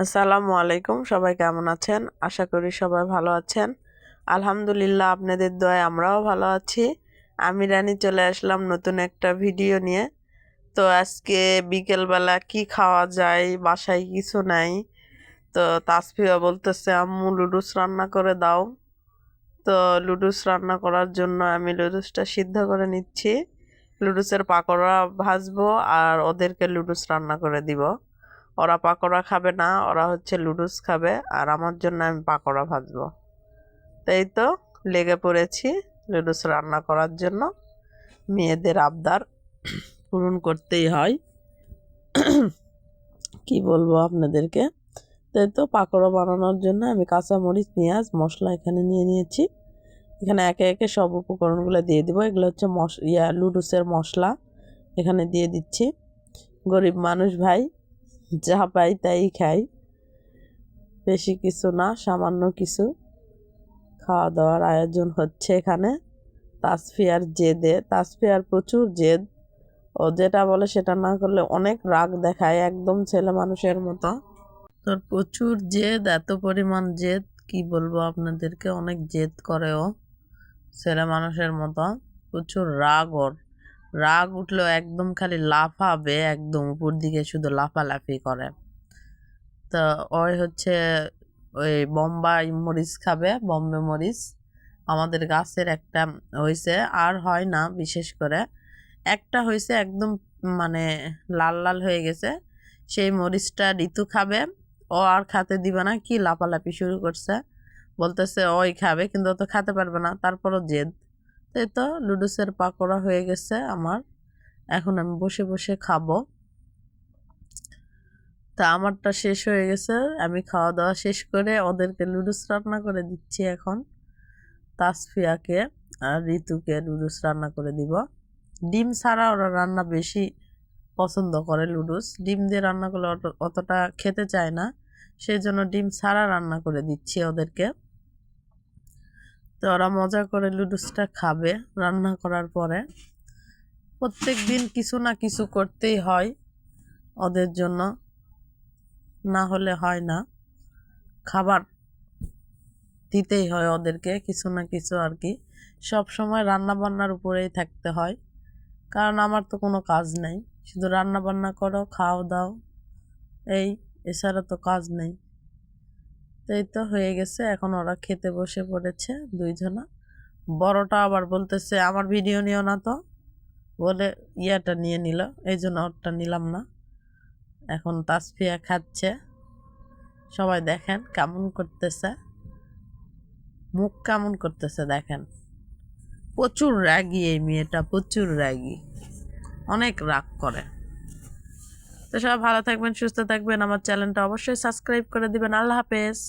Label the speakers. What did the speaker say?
Speaker 1: আসসালামু আলাইকুম। সবাই কেমন আছেন? আশা করি সবাই ভালো আছেন। আলহামদুলিল্লাহ, আপনাদের দোয়ায় আমরাও ভালো আছি। আমি রানী চলে আসলাম নতুন একটা ভিডিও নিয়ে। তো আজকে বিকেলবেলা কি খাওয়া যায়, বাসায় কিছু নাই। তো তাসফিয়া বলতেছে আম্মু লুডুস রান্না করে দাও। তো লুডুস রান্না করার জন্য আমি লুডুসটা সিদ্ধ করে নিচ্ছি। লুডুসের পাকোড়া ভাজবো আর ওদেরকে লুডুস রান্না করে দিব। ওরা পাকোড়া খাবে না, ওরা হচ্ছে লুডুস খাবে আর আমার জন্য আমি পাকোড়া ভাজবো। তাই তো লেগে পড়েছি লুডুস রান্না করার জন্য। মেয়েদের আবদার পূরণ করতেই হয়, কি বলবো আপনাদেরকে। তাই তো পাকোড়া বানানোর জন্য আমি কাঁচামরিচ, পেঁয়াজ, মশলা এখানে নিয়ে নিয়েছি। এখানে একে একে সব উপকরণগুলো দিয়ে দিব। এগুলো হচ্ছে লুডুসের মশলা এখানে দিয়ে দিচ্ছি। গরিব মানুষ ভাই, যা পাই তাই খাই, বেশি কিছু না, সামান্য কিছু খাওয়া দাওয়ার আয়োজন হচ্ছে এখানে। তাসফিয়ার প্রচুর জেদ। ও যেটা বলে সেটা না করলে অনেক রাগ দেখায়, একদম ছেলে মানুষের মতো। তোর প্রচুর জেদ, এত পরিমাণ জেদ কি বলবো আপনাদেরকে, অনেক জেদ করে ও ছেলে মানুষের মতো। প্রচুর রাগ ওর। রাগ উঠলেও একদম খালি লাফাবে, একদম উপর দিকে শুধু লাফালাফি করে। তো ওই হচ্ছে ওই বোম্বাই মরিচ খাবে, বম্বে মরিচ। আমাদের গাছের একটা হয়েছে, আর হয় না বিশেষ করে। একটা হয়েছে একদম, মানে লাল লাল হয়ে গেছে। সেই মরিচটা ঋতু খাবে, ও আর খেতে দিবে না, কি লাফালাফি শুরু করছে। বলতেছে ওই খাবে, কিন্তু ও তো খেতে পারবে না, তারপরও জেদ। তাই তো লুডুসের পাকোড়া হয়ে গেছে আমার, এখন আমি বসে বসে খাবো। তা আমারটা শেষ হয়ে গেছে, আমি খাওয়া দাওয়া শেষ করে ওদেরকে লুডুস রান্না করে দিচ্ছি এখন। তাসফিয়াকে আর ঋতুকে লুডুস রান্না করে দিব। ডিম ছাড়া ওরা রান্না বেশি পছন্দ করে। লুডুস ডিম দিয়ে রান্না করলে অতটা খেতে চায় না, সেই জন্য ডিম ছাড়া রান্না করে দিচ্ছি ওদেরকে। তো ওরা মজা করে লুডুসটা খাবে রান্না করার পরে। প্রত্যেক দিন কিছু না কিছু করতেই হয় ওদের জন্য, না হলে হয় না। খাবার দিতেই হয় ওদেরকে কিছু না কিছু আর কি। সব সময় রান্না বান্নার উপরেই থাকতে হয়, কারণ আমার তো কোনো কাজ নেই, শুধু রান্না বান্না করো, খাও দাও, এই, এছাড়া তো কাজ নেই। তাই তো হয়ে গেছে, এখন ওরা খেতে বসে পড়েছে দুইজনা। বড়টা আবার বলতেছে আমার ভিডিও নিও না, তো বলে ইয়াটা নিয়ে নিল, এই জন্য ওরটা নিলাম না। এখন তাসফিয়া খাচ্ছে, সবাই দেখেন কেমন করতেছে, মুখ কেমন করতেছে দেখেন। প্রচুর রাগী এই মেয়েটা, প্রচুর রাগী, অনেক রাগ করে। তো সবাই ভালো থাকবেন, সুস্থ থাকবেন, আমার চ্যানেলটা অবশ্যই সাবস্ক্রাইব করে দিবেন। আল্লাহ হাফেজ।